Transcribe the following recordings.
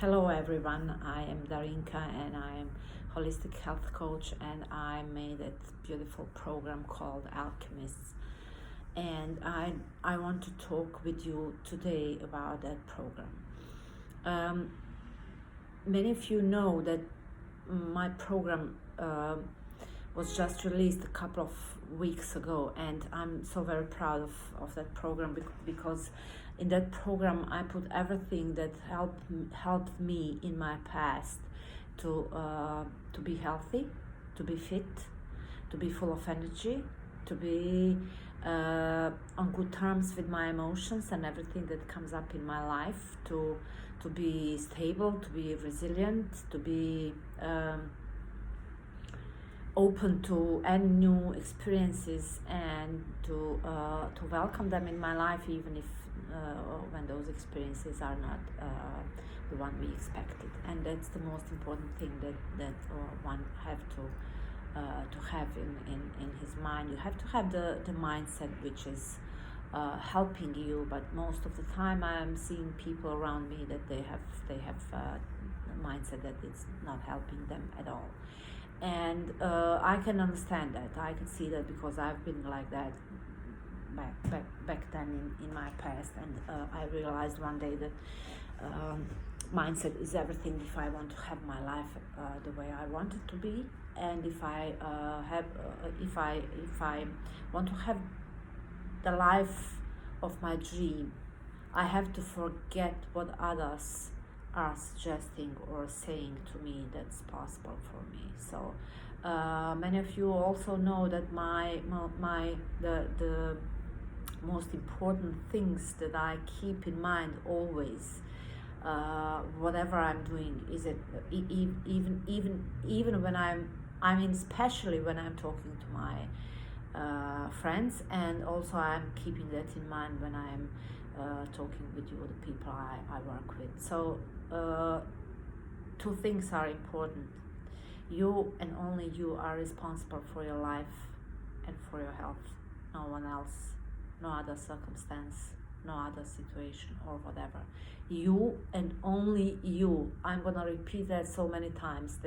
Hello everyone, I am Darinka and I am holistic health coach, and I made a beautiful program called Alchemist, and I want to talk with you today about that program. Many of you know that my program was just released a couple of weeks ago, and I'm so very proud of that program because in that program I put everything that helped me in my past to be healthy, to be fit, to be full of energy, to be on good terms with my emotions and everything that comes up in my life, to be stable, to be resilient, to be open to any new experiences, and to welcome them in my life, even if when those experiences are not the one we expected. And that's the most important thing that one have to have in his mind. You have to have the mindset which is helping you, but most of the time I'm seeing people around me that they have a mindset that it's not helping them at all. And I can understand that. I can see that because I've been like that back then in my past, and I realized one day that mindset is everything. If I want to have my life the way I want it to be, and if I want to have the life of my dream, I have to forget what others are suggesting or saying to me that's possible for me. So many of you also know that the most important things that I keep in mind always, whatever I'm doing, is it even when I mean especially when I'm talking to my friends, and also I'm keeping that in mind when I'm talking with you, the people I work with. So two things are important. You and only you are responsible for your life and for your health. No one else, no other circumstance, no other situation or whatever. You and only you. I'm gonna repeat that so many times,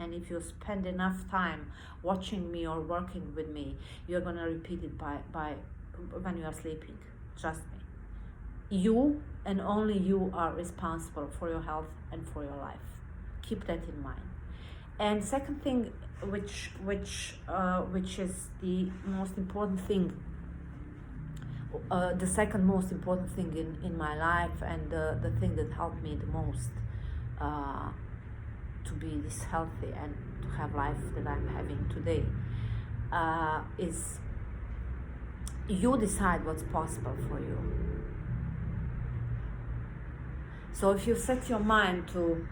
and if you spend enough time watching me or working with me, you're gonna repeat it by when you are sleeping. Trust me. You and only you are responsible for your health and for your life. Keep that in mind. And second thing, which is the most important thing, the second most important thing in my life, and the thing that helped me the most to be this healthy and to have life that I'm having today, is you decide what's possible for you. So if you set your mind to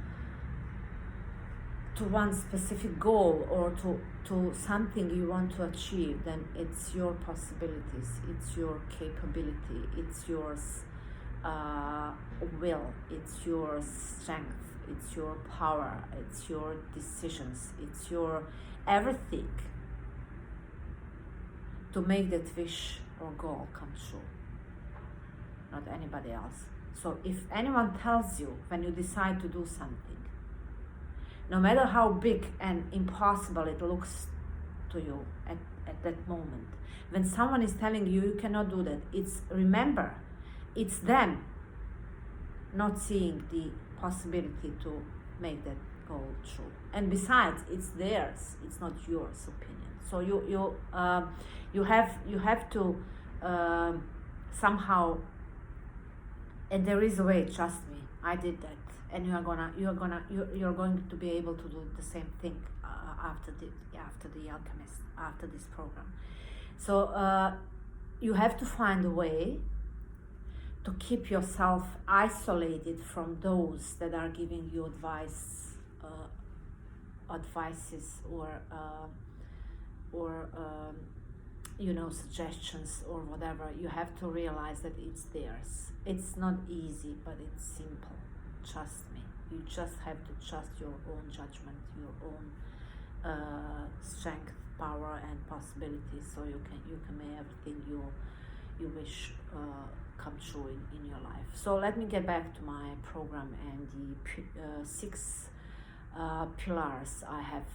one specific goal or to something you want to achieve, then it's your possibilities, it's your capability, it's your will, it's your strength, it's your power, it's your decisions, it's your everything to make that wish or goal come true, not anybody else. So if anyone tells you when you decide to do something, no matter how big and impossible it looks to you at that moment, when someone is telling you you cannot do that, remember, it's them not seeing the possibility to make that goal true. And besides, it's theirs, it's not yours opinion. So you have to somehow, and there is a way, trust me, I did that, and you're going to be able to do the same thing after the Alchemist, after this program. So you have to find a way to keep yourself isolated from those that are giving you advices or suggestions or whatever. You have to realize that it's theirs. It's not easy, but it's simple. Trust me. You just have to trust your own judgment, your own strength, power, and possibilities, so you can make everything you wish come true in your life. So let me get back to my program and the 6 pillars I have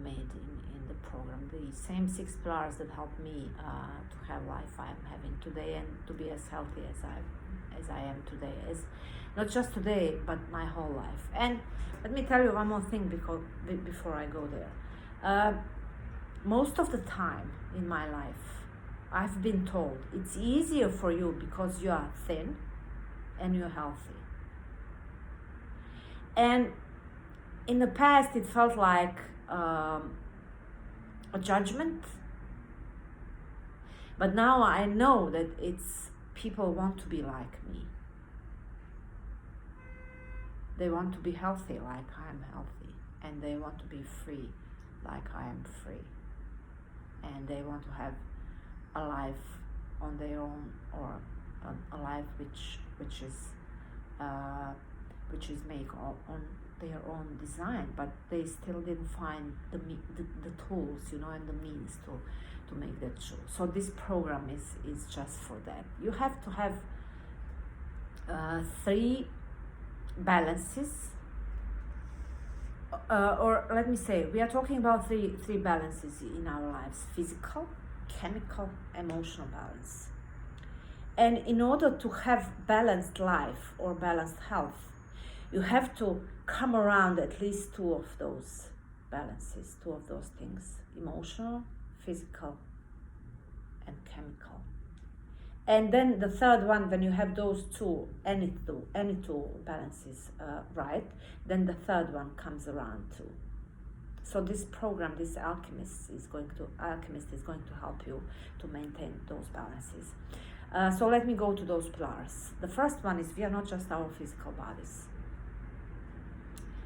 made in the program. The same 6 pillars that helped me to have life I'm having today and to be as healthy as I am today, as not just today but my whole life. And let me tell you one more thing before I go there. Most of the time in my life I've been told it's easier for you because you are thin and you're healthy. And in the past it felt like a judgment, but now I know that it's people want to be like me. They want to be healthy like I'm healthy, and they want to be free like I am free, and they want to have a life on their own, or a life which is made on their own design, but they still didn't find the tools, and the means to make that true. So this program is just for that. You have to have 3 balances, or let me say, we are talking about three balances in our lives: physical, chemical, emotional balance. And in order to have balanced life or balanced health, you have to come around at least 2 of those balances, 2 of those things: emotional, physical, and chemical. And then the third one, when you have those any two balances right, then the third one comes around too. So this program, this Alchemist is going to help you to maintain those balances. So let me go to those pillars. The first one is, we are not just our physical bodies.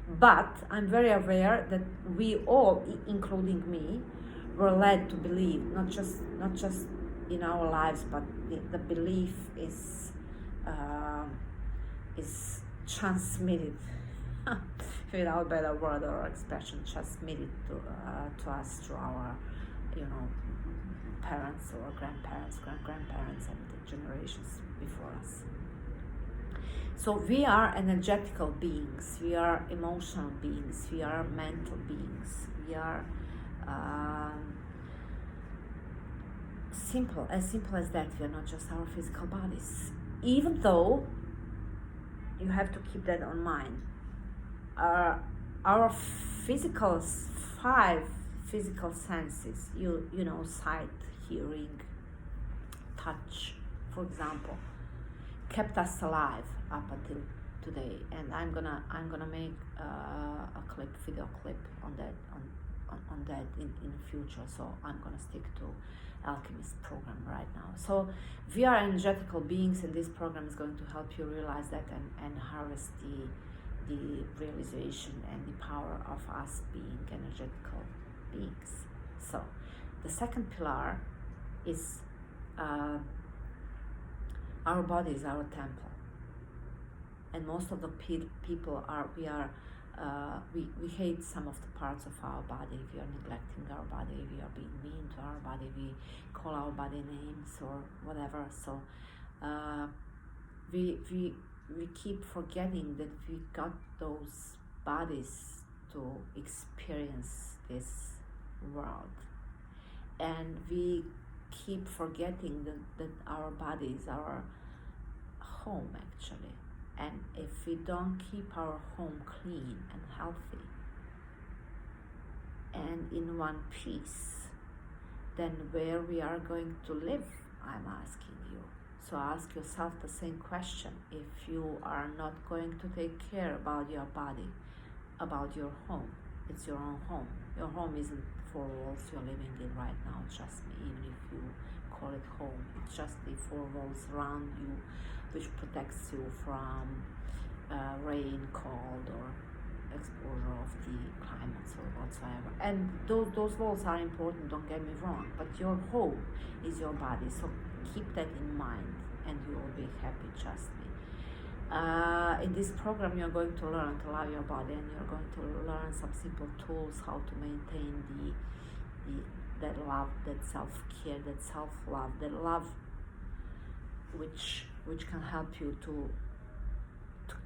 But I'm very aware that we all, including me, were led to believe, not just in our lives, but the belief is transmitted without better word or expression, transmitted to us through our parents or grandparents, great-grandparents, and the generations before us. So we are energetical beings, we are emotional beings, we are mental beings, we are simple as that. We are not just our physical bodies. Even though you have to keep that on mind. Our 5 physical senses, sight, hearing, touch, for example, kept us alive up until today. And I'm gonna make a video clip on that in the future. So I'm gonna stick to Alchemist program right now. So we are energetical beings, and this program is going to help you realize that and harvest the realization and the power of us being energetical beings. So the second pillar is our body is our temple, and most of the people we hate some of the parts of our body. We are neglecting our body, we are being mean to our body, we call our body names or whatever. So we keep forgetting that we got those bodies to experience this world, and we keep forgetting that our body is our home actually. And if we don't keep our home clean and healthy and in one piece, then where we are going to live, I'm asking you. So ask yourself the same question. If you are not going to take care about your body, about your home, it's your own home. Your home isn't 4 walls you're living in right now, trust me, even if you call it home. It's just the 4 walls around you, which protects you from rain, cold, or exposure of the climates or whatsoever. And those walls are important, don't get me wrong, but your home is your body. So keep that in mind and you will be happy, trust me. In this program you're going to learn to love your body, and you're going to learn some simple tools how to maintain that love, that self-care, that self-love, that love which which can help you to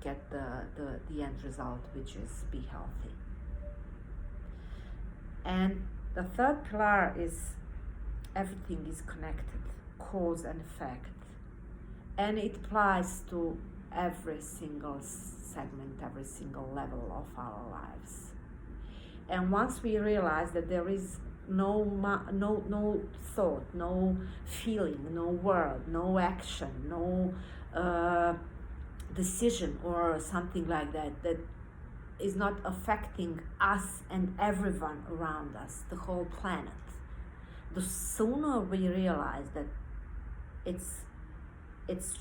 get the end result, which is be healthy. And the third pillar is everything is connected, cause and effect, and it applies to every single segment, every single level of our lives. And once we realize that there is no thought, no feeling, no word, no action, no decision or something like that that is not affecting us and everyone around us, the whole planet, the sooner we realize that it's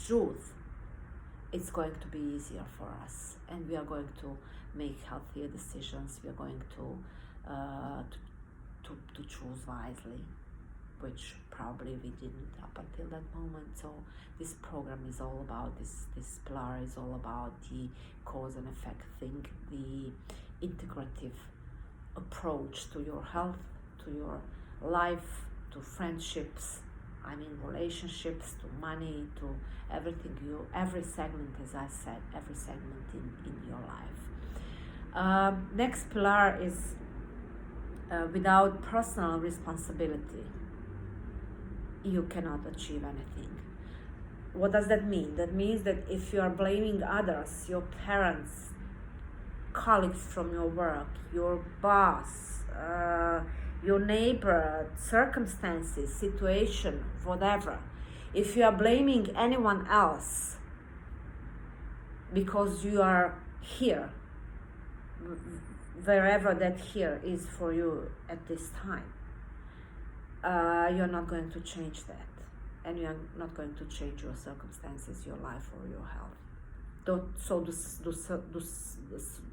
truth, it's going to be easier for us, and we are going to make healthier decisions. We are going to choose wisely, which probably we didn't up until that moment. So this program is all about this pillar is all about the cause and effect thing, the integrative approach to your health, to your life, to friendships, relationships, to money, to everything, every segment, as I said, every segment in your life. Next pillar is without personal responsibility, you cannot achieve anything. What does that mean? That means that if you are blaming others, your parents, colleagues from your work, your boss, your neighbor, circumstances, situation, whatever, if you are blaming anyone else because you are here, wherever that here is for you at this time, you're not going to change that, and you're not going to change your circumstances, your life, or your health. So the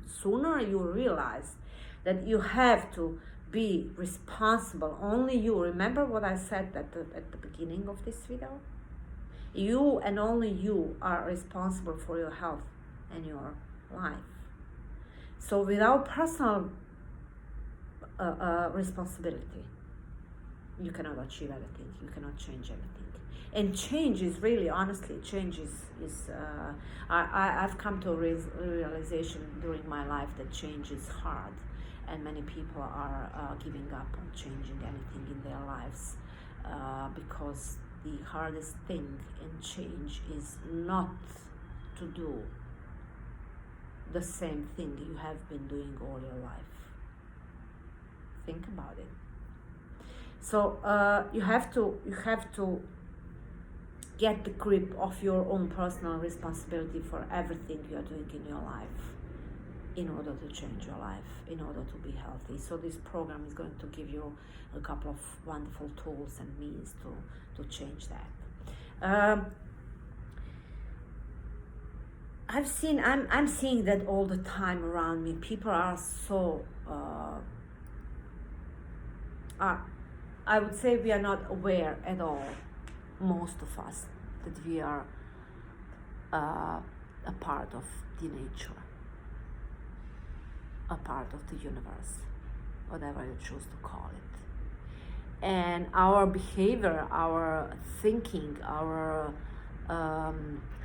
sooner you realize that you have to be responsible, only you. Remember what I said at the beginning of this video? You and only you are responsible for your health and your life. So without personal responsibility, you cannot achieve anything, you cannot change anything. And change is really, honestly, change is I've come to a realization during my life that change is hard, and many people are giving up on changing anything in their lives because the hardest thing in change is not to do the same thing you have been doing all your life. Think about it. So you have to get the grip of your own personal responsibility for everything you are doing in your life in order to change your life, in order to be healthy. So this program is going to give you a couple of wonderful tools and means to change that. I'm seeing that all the time around me. People are so I would say we are not aware at all, most of us, that we are a part of the nature, a part of the universe, whatever you choose to call it. And our behavior, our thinking, our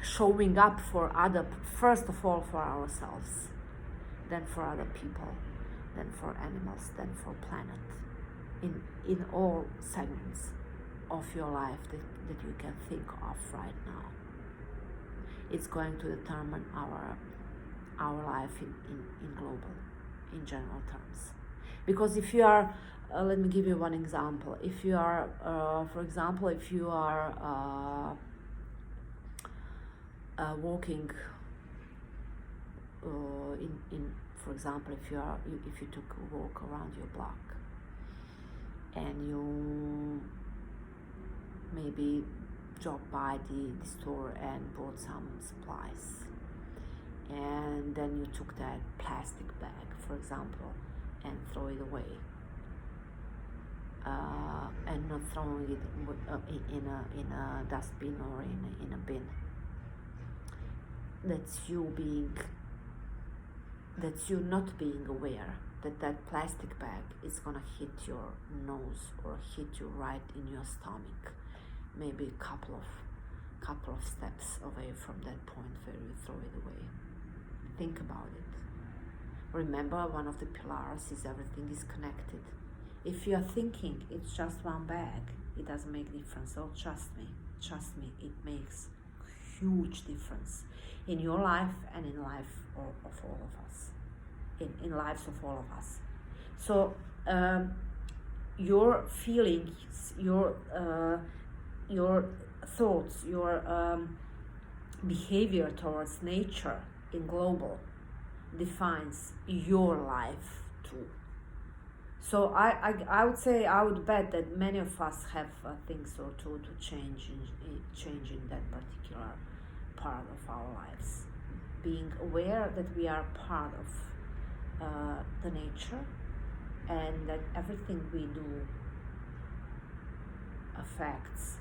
showing up for first of all for ourselves, then for other people, then for animals, then for planet, in all segments of your life that you can think of right now. It's going to determine our life in global, in general terms. Because if you are, let me give you one example. If you are, for example, if you are walking for example, if you took a walk around your block, and you maybe dropped by the store and bought some supplies, and then you took that plastic bag, for example, and throw it away, and not throwing it in a dustbin or in a bin. That's you not being aware that plastic bag is gonna hit your nose or hit you right in your stomach, maybe a couple of steps away from that point where you throw it away. Think about it. Remember, one of the pillars is everything is connected. If you are thinking it's just one bag, it doesn't make difference. Oh, trust me, it makes huge difference in your life and in life of all of us, in lives of all of us. So your feelings, your thoughts, your behavior towards nature in global defines your life too. So I would say, I would bet that many of us have things or two to change in that particular part of our lives. Being aware that we are part of the nature, and that everything we do affects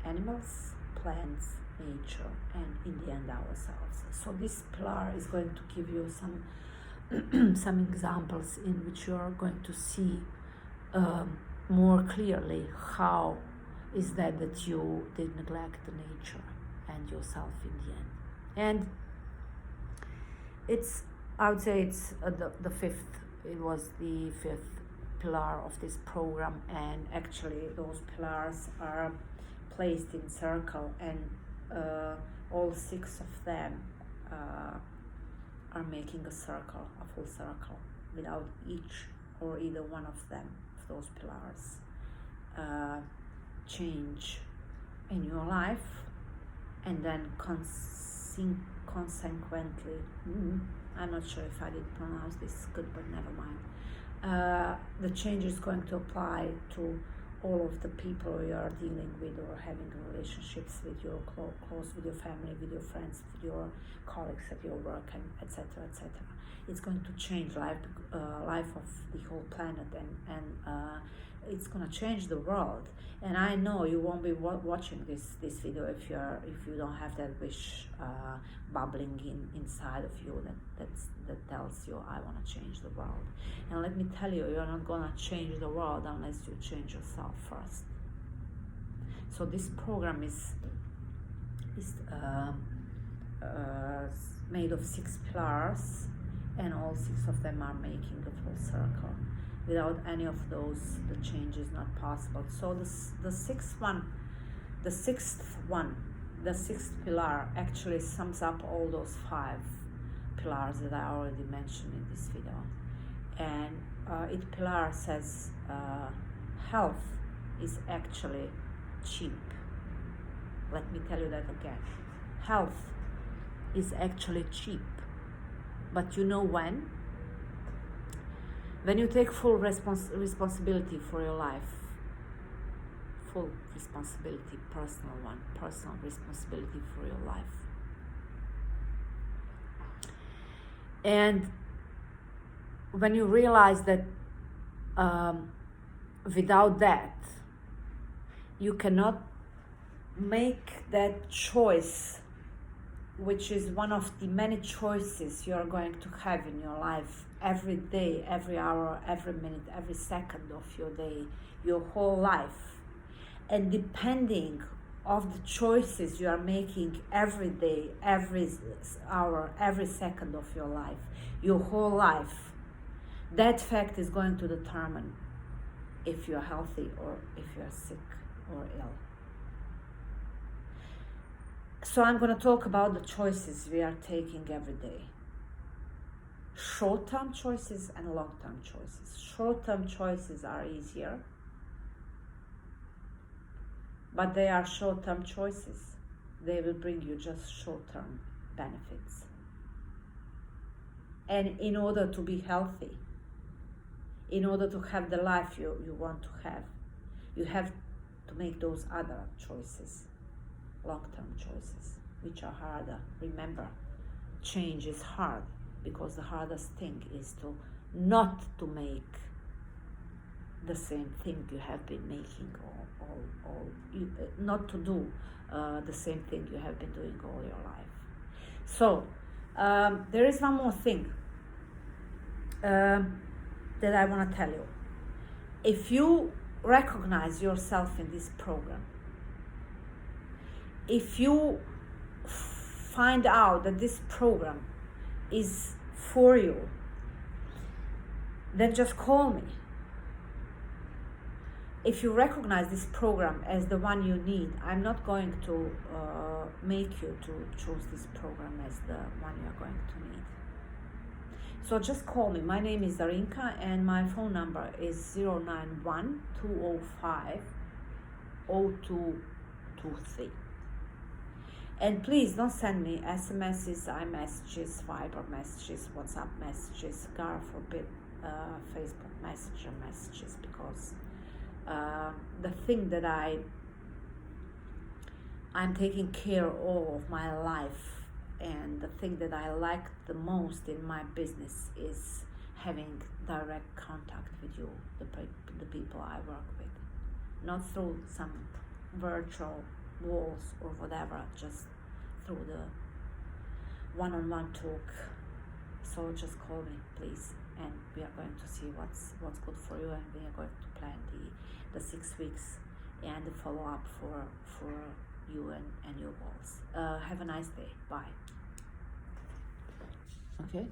animals, plants, nature, and in the end ourselves. So this pillar is going to give you some examples in which you are going to see more clearly how is that you did neglect the nature and yourself in the end. And it's, I would say it's the fifth, it was the fifth pillar of this program, and actually those pillars are placed in circle, and all 6 of them are making a circle, a full circle, without each or either one of them, of those pillars, change in your life, and then consequently, I'm not sure if I did pronounce this good, but never mind. The change is going to apply to all of the people you are dealing with or having relationships with, your close with your family, with your friends, with your colleagues at your work, and etc., etc. It's going to change life of the whole planet, and it's going to change the world. And I know you won't be watching this video if you don't have that wish bubbling inside of you that tells you, I want to change the world. And let me tell you, you're not going to change the world unless you change yourself first. So this program is made of 6 pillars, and all 6 of them are making a full circle. Without any of those, the change is not possible. So the sixth pillar actually sums up all those 5 pillars that I already mentioned in this video. And each pillar says health is actually cheap. Let me tell you that again. Health is actually cheap. But you know when? When you take full responsibility for your life, full responsibility, personal responsibility for your life. And when you realize that without that, you cannot make that choice, which is one of the many choices you are going to have in your life every day, every hour, every minute, every second of your day, your whole life. And depending of the choices you are making every day, every hour, every second of your life, your whole life, that fact is going to determine if you're healthy or if you're sick or ill. So I'm going to talk about the choices we are taking every day. Short-term choices and long-term choices. Short-term choices are easier, but they are short-term choices. They will bring you just short-term benefits. And in order to be healthy, in order to have the life you want to have, you have to make those other choices, long-term choices, which are harder. Remember, change is hard, because the hardest thing is not to make the same thing you have been making, not to do the same thing you have been doing all your life. So there is one more thing that I want to tell you. If you recognize yourself in this program, if you find out that this program is for you, then just call me. If you recognize this program as the one you need, I'm not going to make you to choose this program as the one you're going to need. So just call me. My name is Darinka and my phone number is 091-205-0223. And please don't send me SMSs, iMessages, Viber messages, WhatsApp messages, God forbid, Facebook Messenger messages, because the thing that I'm taking care of my life, and the thing that I like the most in my business is having direct contact with you, the people I work with, not through some virtual walls or whatever, just through the one-on-one talk. So just call me, please, and we are going to see what's good for you, and we are going to plan the 6 weeks and the follow-up for you and your goals. Have a nice day. Bye. Okay.